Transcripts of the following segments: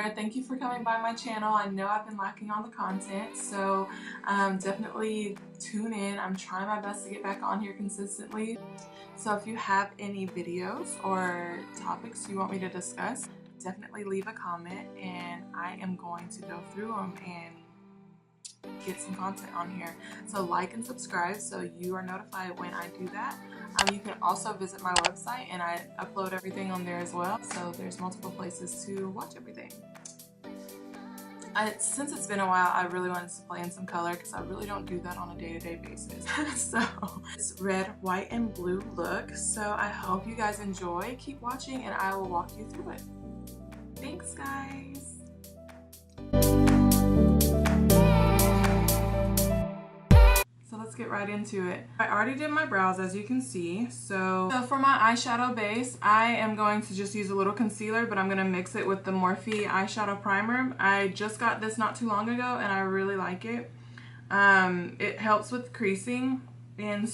Alör. Thank you for coming by my channel. I know I've been lacking on the content, so definitely tune in. I'm trying my best to get back on here consistently. So if you have any videos or topics you want me to discuss, definitely leave a comment and I am going to go through them and get some content on here. So like and subscribe so you are notified when I do that. You can also visit my website and I upload everything on there as well, so there's multiple places to watch everything. Since it's been a while, I really wanted to play in some color because I really don't do that on a day-to-day basis. So it's red, white, and blue look. So I hope you guys enjoy. Keep watching and I will walk you through it. Thanks, guys. So let's get right into it. I already did my brows, as you can see. So for my eyeshadow base, I am going to just use a little concealer, but I'm going to mix it with the Morphe eyeshadow primer. I just got this not too long ago and I really like it. It helps with creasing and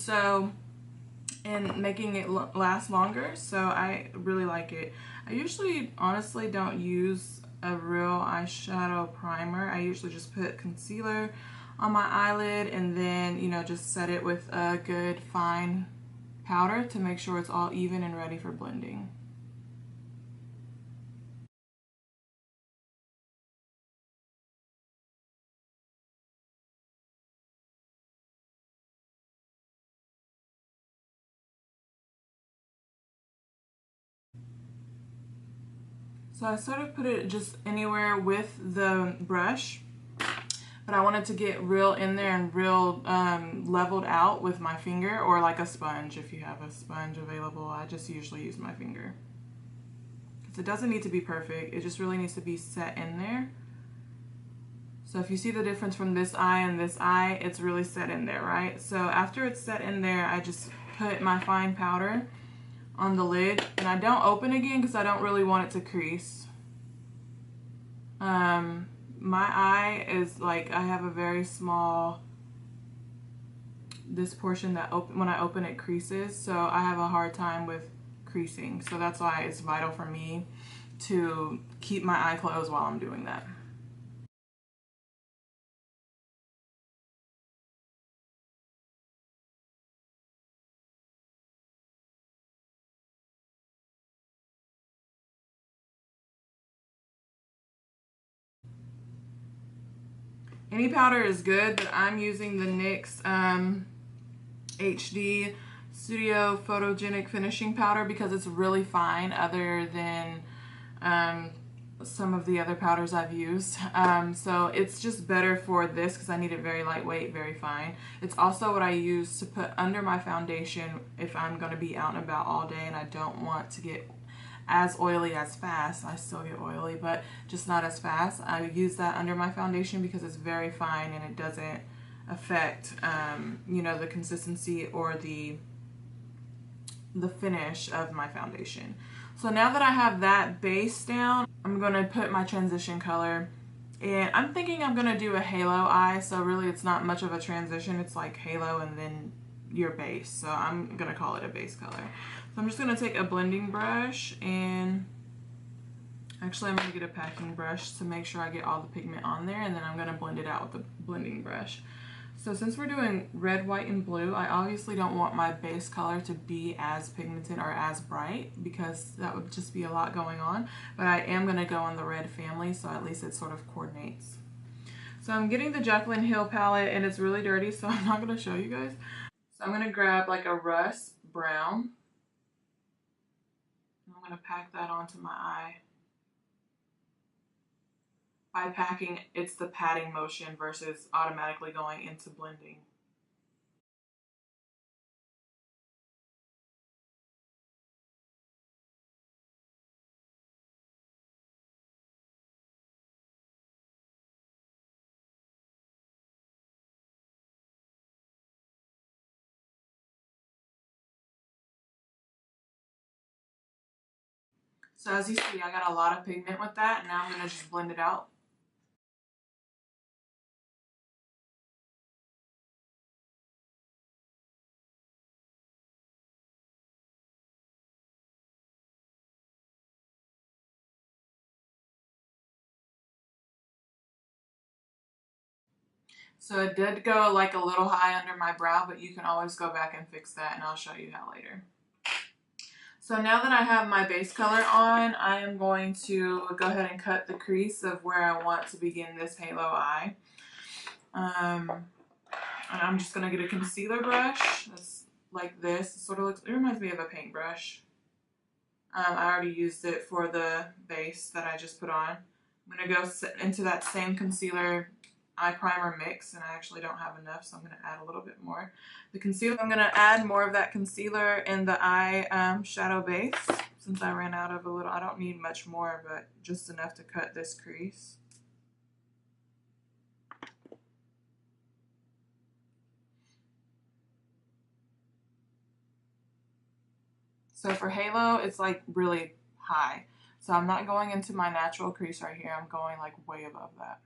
making it last longer, so I really like it. I usually honestly don't use a real eyeshadow primer. I usually just put concealer on my eyelid and then, you know, just set it with a good fine powder to make sure it's all even and ready for blending. So I sort of put it just anywhere with the brush, but I wanted to get real in there and real leveled out with my finger, or like a sponge if you have a sponge available. I just usually use my finger. Because it doesn't need to be perfect, it just really needs to be set in there. So if you see the difference from this eye and this eye, it's really set in there, right? So after it's set in there, I just put my fine powder on the lid, and I don't open again because I don't really want it to crease. My eye is like, I have a very small, this portion that when I open it creases, so I have a hard time with creasing. So that's why it's vital for me to keep my eye closed while I'm doing that. Any powder is good, but I'm using the NYX HD Studio Photogenic Finishing Powder because it's really fine, other than some of the other powders I've used. So it's just better for this because I need it very lightweight, very fine. It's also what I use to put under my foundation if I'm going to be out and about all day and I don't want to get as oily as fast. I still get oily, but just not as fast. I use that under my foundation because it's very fine and it doesn't affect you know, the consistency or the finish of my foundation. So now that I have that base down, I'm gonna put my transition color, and I'm thinking I'm gonna do a halo eye, so really it's not much of a transition. It's like halo and then your base, so I'm gonna call it a base color. So I'm just gonna take a blending brush, and actually I'm gonna get a packing brush to make sure I get all the pigment on there, and then I'm gonna blend it out with the blending brush. So since we're doing red, white, and blue, I obviously don't want my base color to be as pigmented or as bright because that would just be a lot going on. But I am going to go on the red family, so at least it sort of coordinates. So I'm getting the Jacklyn Hill palette, and it's really dirty, so I'm not going to show you guys. So I'm going to grab like a rust brown. I'm going to pack that onto my eye. By packing, it's the patting motion versus automatically going into blending. So as you see, I got a lot of pigment with that. Now I'm going to just blend it out. So it did go like a little high under my brow, but you can always go back and fix that, and I'll show you how later. So now that I have my base color on, I am going to go ahead and cut the crease of where I want to begin this halo eye. And I'm just going to get a concealer brush that's like this. It sort of looks, it reminds me of a paintbrush. I already used it for the base that I just put on. I'm going to go into that same concealer eye primer mix, and I actually don't have enough, so I'm going to add a little bit more. The concealer, I'm going to add more of that concealer in the eye shadow base, since I ran out of a little. I don't need much more, but just enough to cut this crease. So for halo, it's like really high. So I'm not going into my natural crease right here. I'm going like way above that.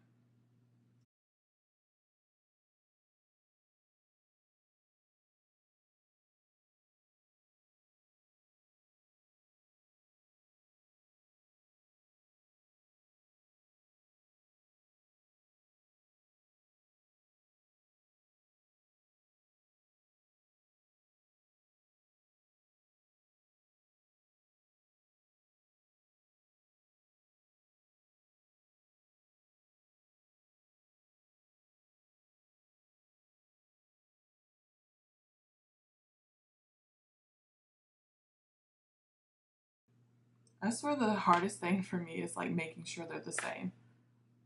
I swear the hardest thing for me is like making sure they're the same.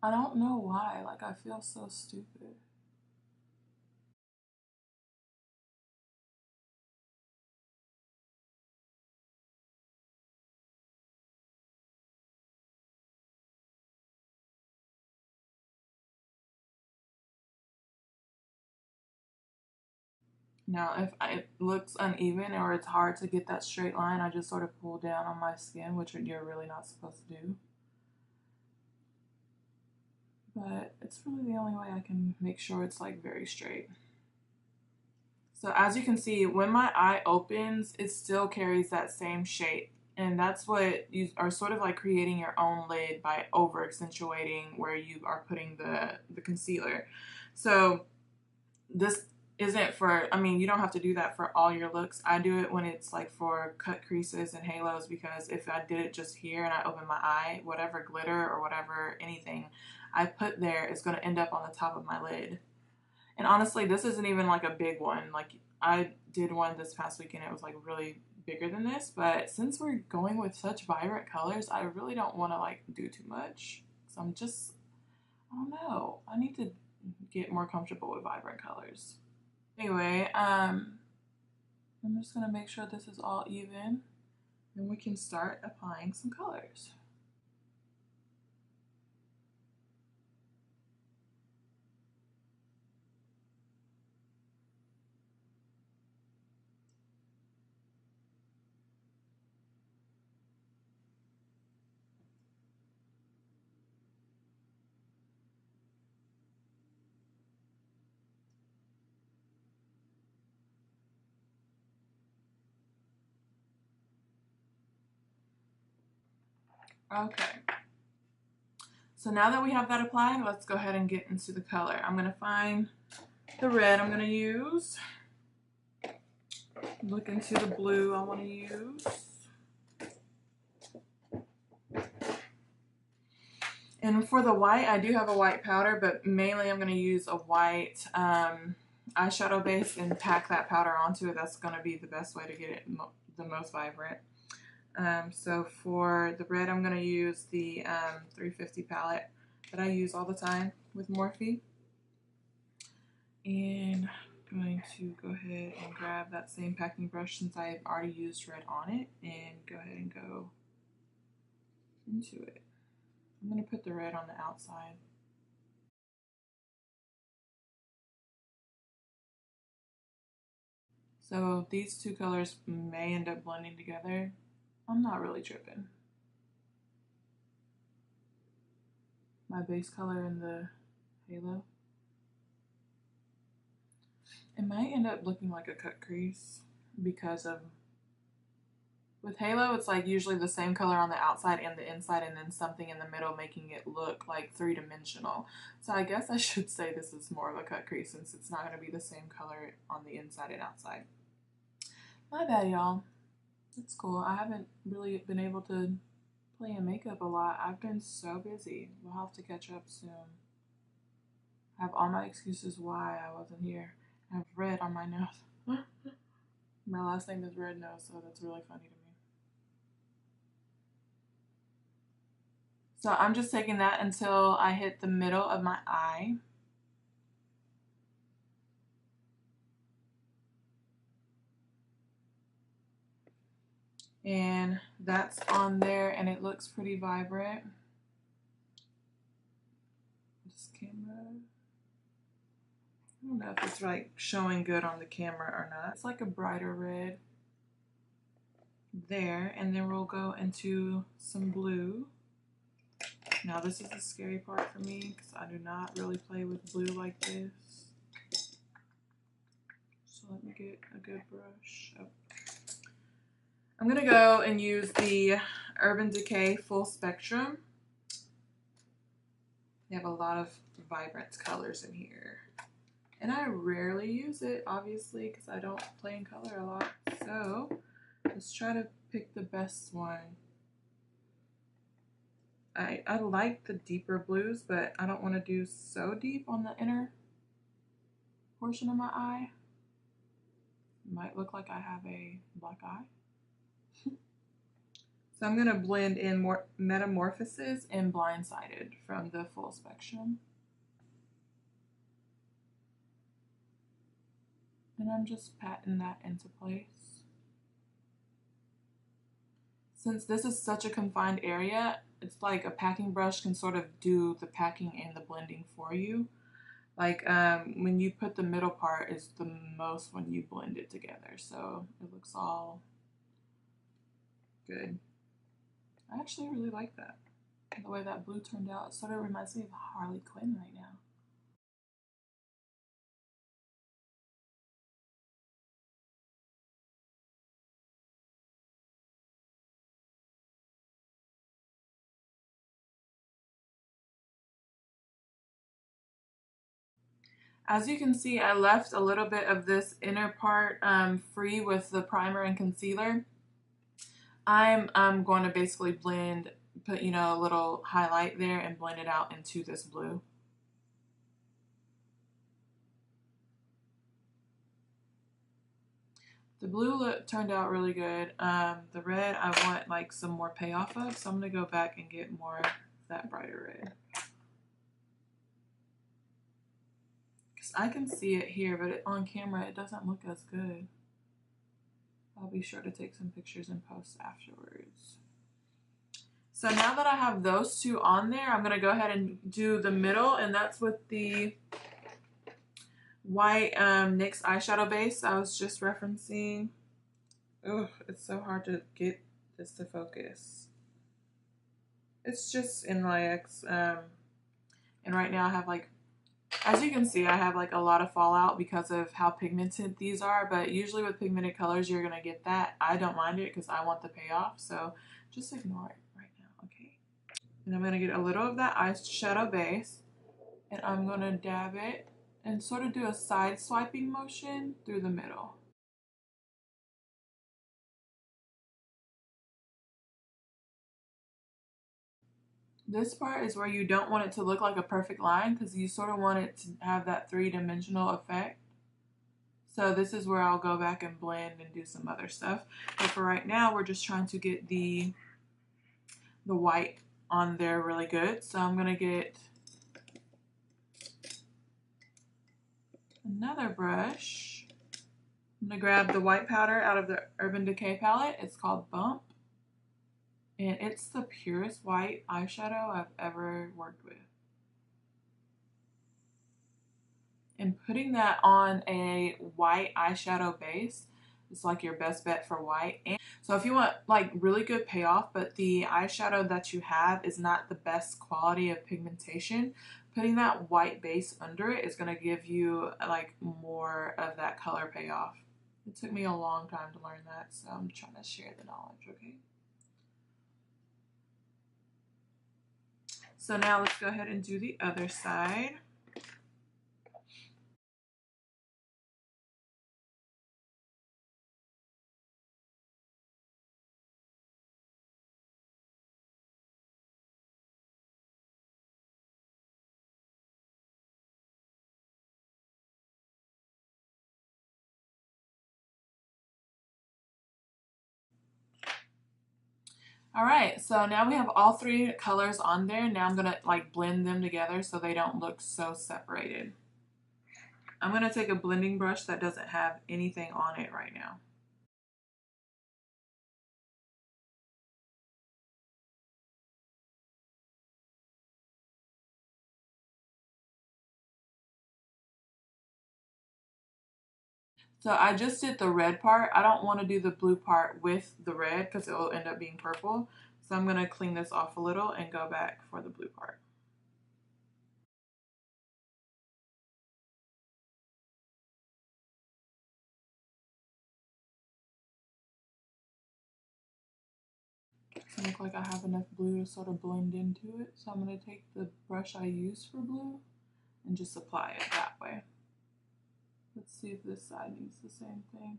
I don't know why, like I feel so stupid. Now, if it looks uneven or it's hard to get that straight line, I just sort of pull down on my skin, which you're really not supposed to do. But it's really the only way I can make sure it's like very straight. So as you can see, when my eye opens, it still carries that same shape. And that's what you are sort of like creating your own lid by over accentuating where you are putting the concealer. So this isn't for, I mean, you don't have to do that for all your looks. I do it when it's like for cut creases and halos, because if I did it just here and I open my eye, whatever glitter or whatever anything I put there is going to end up on the top of my lid. And honestly, this isn't even like a big one. Like I did one this past weekend. It was like really bigger than this, but since we're going with such vibrant colors, I really don't want to like do too much. So I'm just, I don't know. I need to get more comfortable with vibrant colors. Anyway, I'm just gonna make sure this is all even, and we can start applying some colors. Okay. So now that we have that applied, let's go ahead and get into the color. I'm gonna find the red I'm gonna use. Look into the blue I want to use. And for the white, I do have a white powder, but mainly I'm going to use a white eyeshadow base and pack that powder onto it. That's going to be the best way to get it the most vibrant. So for the red, I'm going to use the 350 palette that I use all the time with Morphe. And I'm going to go ahead and grab that same packing brush, since I've already used red on it, and go ahead and go into it. I'm going to put the red on the outside. So these two colors may end up blending together. I'm not really tripping. My base color in the halo. It might end up looking like a cut crease because of, With halo, it's like usually the same color on the outside and the inside, and then something in the middle making it look like three-dimensional. So I guess I should say this is more of a cut crease since it's not going to be the same color on the inside and outside. My bad, y'all. It's cool. I haven't really been able to play in makeup a lot. I've been so busy. We'll have to catch up soon. I have all my excuses why I wasn't here. I have red on my nose. My last name is Rednose, so that's really funny to me. So I'm just taking that until I hit the middle of my eye. And that's on there, and it looks pretty vibrant. This camera, I don't know if it's like showing good on the camera or not. It's like a brighter red there, and then we'll go into some blue. Now this is the scary part for me because I do not really play with blue like this. So let me get a good brush. Oh. I'm gonna go and use the Urban Decay Full Spectrum. They have a lot of vibrant colors in here. And I rarely use it, obviously, because I don't play in color a lot. So let's try to pick the best one. I like the deeper blues, but I don't want to do so deep on the inner portion of my eye. It might look like I have a black eye. So I'm going to blend in more Metamorphosis and Blindsided from the Full Spectrum. And I'm just patting that into place. Since this is such a confined area, it's like a packing brush can sort of do the packing and the blending for you. Like when you put the middle part is the most when you blend it together. So it looks all good. I actually really like that. The way that blue turned out, it sort of reminds me of Harley Quinn right now. As you can see, I left a little bit of this inner part free with the primer and concealer. I'm going to basically blend, put, you know, a little highlight there and blend it out into this blue. The blue turned out really good. The red I want like some more payoff of, so I'm going to go back and get more of that brighter red. Because I can see it here, but on camera it doesn't look as good. I'll be sure to take some pictures and post afterwards. So now that I have those two on there, I'm going to go ahead and do the middle, and that's with the white NYX eyeshadow base I was just referencing. Ugh, it's so hard to get this to focus. It's just NYX, and right now I have like, as you can see, I have like a lot of fallout because of how pigmented these are, but usually with pigmented colors you're gonna get that. I don't mind it because I want the payoff, so just ignore it right now, okay? And I'm gonna get a little of that eyeshadow base, and I'm gonna dab it and sort of do a side swiping motion through the middle. This part is where you don't want it to look like a perfect line because you sort of want it to have that three-dimensional effect. So this is where I'll go back and blend and do some other stuff. But for right now, we're just trying to get the white on there really good. So I'm going to get another brush. I'm going to grab the white powder out of the Urban Decay palette. It's called Bump. And it's the purest white eyeshadow I've ever worked with. And putting that on a white eyeshadow base is like your best bet for white. And so if you want like really good payoff, but the eyeshadow that you have is not the best quality of pigmentation, putting that white base under it is going to give you like more of that color payoff. It took me a long time to learn that, so I'm trying to share the knowledge, okay? So now let's go ahead and do the other side. All right, so now we have all three colors on there. Now I'm gonna like blend them together so they don't look so separated. I'm gonna take a blending brush that doesn't have anything on it right now. So I just did the red part. I don't want to do the blue part with the red because it will end up being purple. So I'm going to clean this off a little and go back for the blue part. Doesn't look like I have enough blue to sort of blend into it. So I'm going to take the brush I use for blue and just apply it that way. Let's see if this side needs the same thing.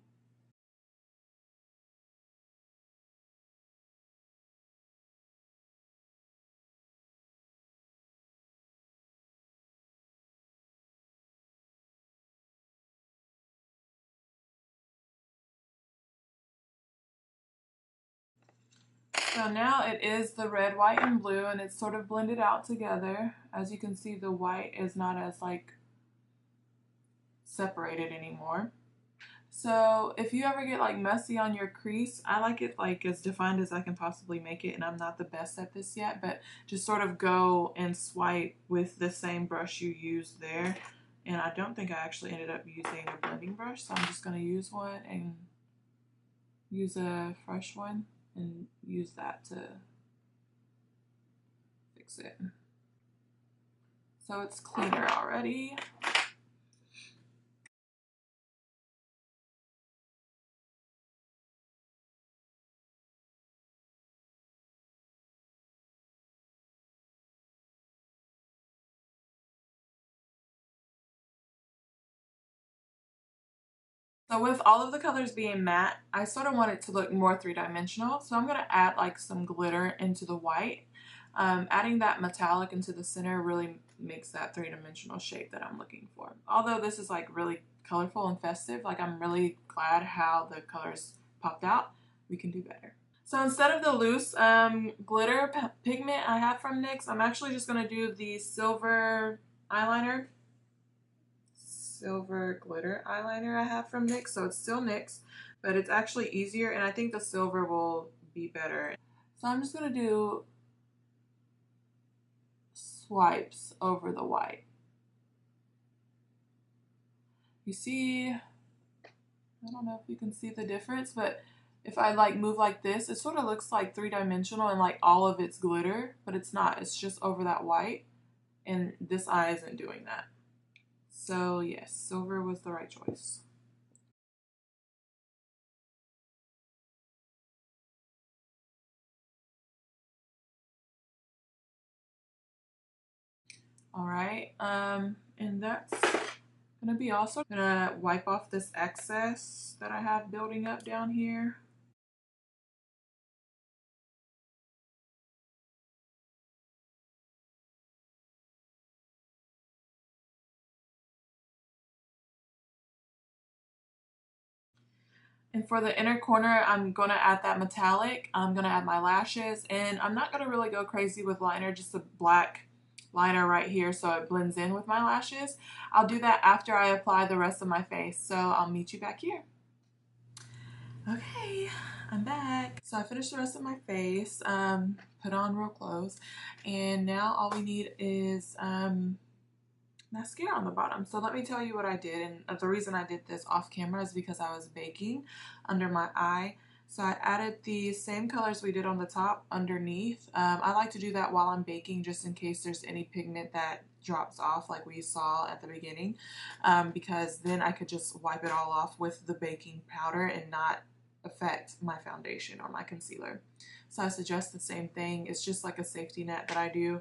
So now it is the red, white, and blue, and it's sort of blended out together. As you can see, the white is not as like separated anymore. So if you ever get like messy on your crease, I like it like as defined as I can possibly make it, and I'm not the best at this yet, but just sort of go and swipe with the same brush you used there. And I don't think I actually ended up using a blending brush, so I'm just going to use one and use a fresh one and use that to fix it. So it's cleaner already. So with all of the colors being matte, I sort of want it to look more three-dimensional. So I'm going to add like some glitter into the white. Adding that metallic into the center really makes that three-dimensional shape that I'm looking for. Although this is like really colorful and festive, like I'm really glad how the colors popped out. We can do better. So instead of the loose glitter pigment I have from NYX, I'm actually just going to do the silver eyeliner. Silver glitter eyeliner I have from NYX. So it's still NYX, but it's actually easier, and I think the silver will be better. So I'm just going to do swipes over the white. You see, I don't know if you can see the difference, but if I like move like this, it sort of looks like three-dimensional and like all of it's glitter, but it's not. It's just over that white, and this eye isn't doing that. So yes, silver was the right choice. All right, and that's gonna be also gonna wipe off this excess that I have building up down here. And for the inner corner, I'm going to add that metallic. I'm going to add my lashes, and I'm not going to really go crazy with liner, just a black liner right here so it blends in with my lashes. I'll do that after I apply the rest of my face, so I'll meet you back here. Okay, I'm back. So I finished the rest of my face, put on real clothes, and now all we need is mascara on the bottom. So let me tell you what I did, and the reason I did this off camera is because I was baking under my eye. So I added the same colors we did on the top underneath. I like to do that while I'm baking just in case there's any pigment that drops off like we saw at the beginning, because then I could just wipe it all off with the baking powder and not affect my foundation or my concealer. So I suggest the same thing. It's just like a safety net that I do.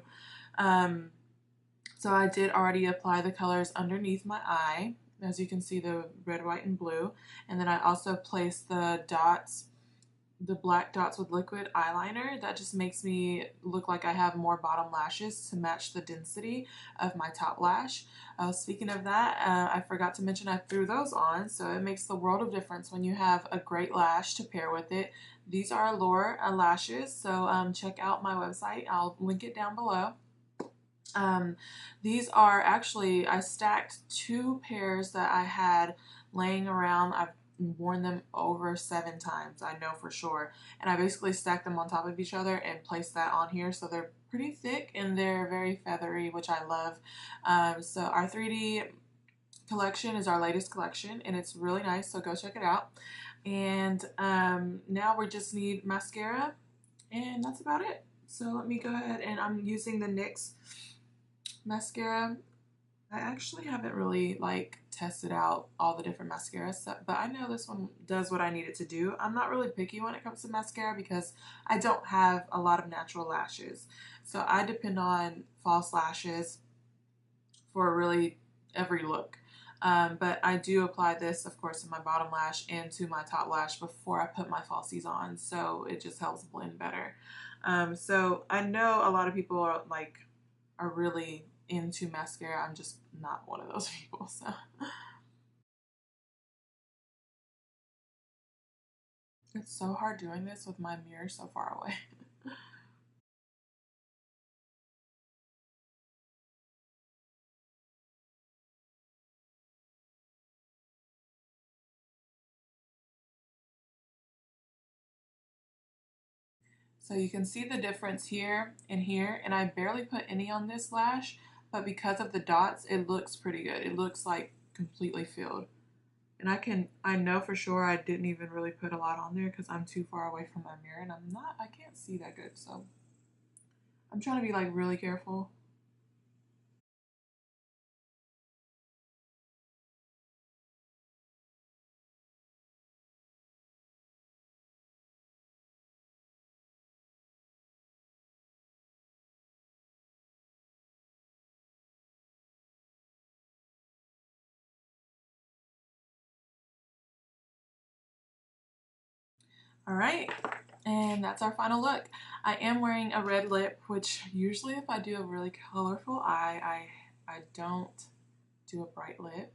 So I did already apply the colors underneath my eye. As you can see, the red, white, and blue. And then I also placed the dots, the black dots with liquid eyeliner. That just makes me look like I have more bottom lashes to match the density of my top lash. Speaking of that, I forgot to mention I threw those on, so it makes the world of difference when you have a great lash to pair with it. These are Alör Lashes, so check out my website. I'll link it down below. These are actually, I stacked 2 pairs that I had laying around. I've worn them over 7 times, I know for sure. And I basically stacked them on top of each other and placed that on here. So they're pretty thick and they're very feathery, which I love. So our 3D collection is our latest collection and it's really nice. So go check it out. And now we just need mascara and that's about it. So let me go ahead and I'm using the NYX mascara. I actually haven't really like tested out all the different mascaras, but I know this one does what I need it to do. I'm not really picky when it comes to mascara because I don't have a lot of natural lashes. So I depend on false lashes for really every look. But I do apply this, of course, in my bottom lash and to my top lash before I put my falsies on. So it just helps blend better. So I know a lot of people are really into mascara. I'm just not one of those people, so. It's so hard doing this with my mirror so far away. So you can see the difference here and here, and I barely put any on this lash, but because of the dots, it looks pretty good. It looks like completely filled. And I know for sure I didn't even really put a lot on there because I'm too far away from my mirror and I can't see that good. So I'm trying to be like really careful. All right, and that's our final look. I am wearing a red lip, which usually if I do a really colorful eye, I don't do a bright lip.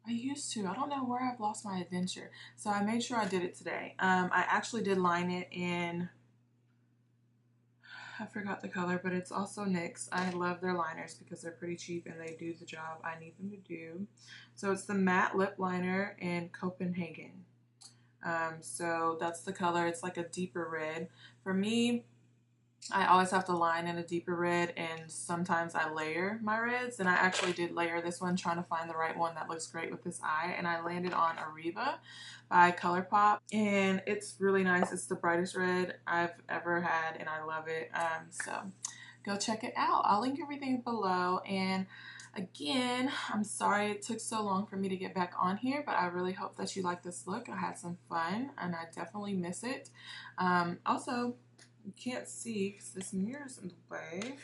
I used to. I don't know where I've lost my adventure. So I made sure I did it today. I actually did line it in, I forgot the color, but it's also NYX. I love their liners because they're pretty cheap and they do the job I need them to do. So it's the matte lip liner in Copenhagen. So that's the color. It's like a deeper red. For me, I always have to line in a deeper red and sometimes I layer my reds, and I actually did layer this one trying to find the right one that looks great with this eye, and I landed on Arriba by ColourPop and it's really nice. It's the brightest red I've ever had and I love it. So go check it out. I'll link everything below, and again, I'm sorry it took so long for me to get back on here, but I really hope that you like this look. I had some fun and I definitely miss it. Also, you can't see because this mirror's in the way,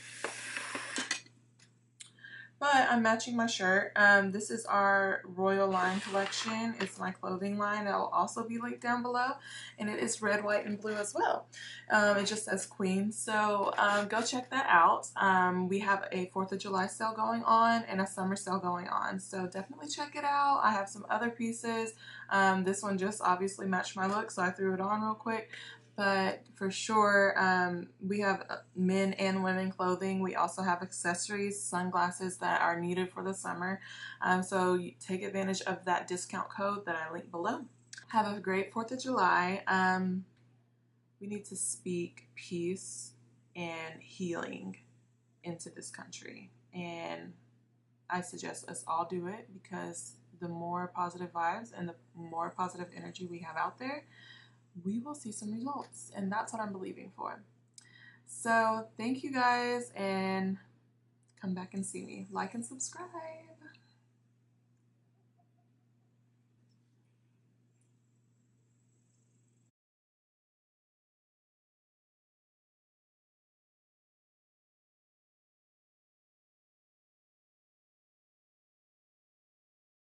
but I'm matching my shirt. This is our Royal line collection. It's my clothing line. That will also be linked down below, and it is red, white, and blue as well. It just says Queen, so go check that out. We have a 4th of July sale going on and a summer sale going on, so definitely check it out. I have some other pieces. This one just obviously matched my look, so I threw it on real quick. But for sure, we have men and women clothing. We also have accessories, sunglasses that are needed for the summer. So you take advantage of that discount code that I link below. Have a great 4th of July. We need to speak peace and healing into this country. And I suggest us all do it because the more positive vibes and the more positive energy we have out there, we will see some results, and that's what I'm believing for. So thank you guys, and come back and see me. Like and subscribe.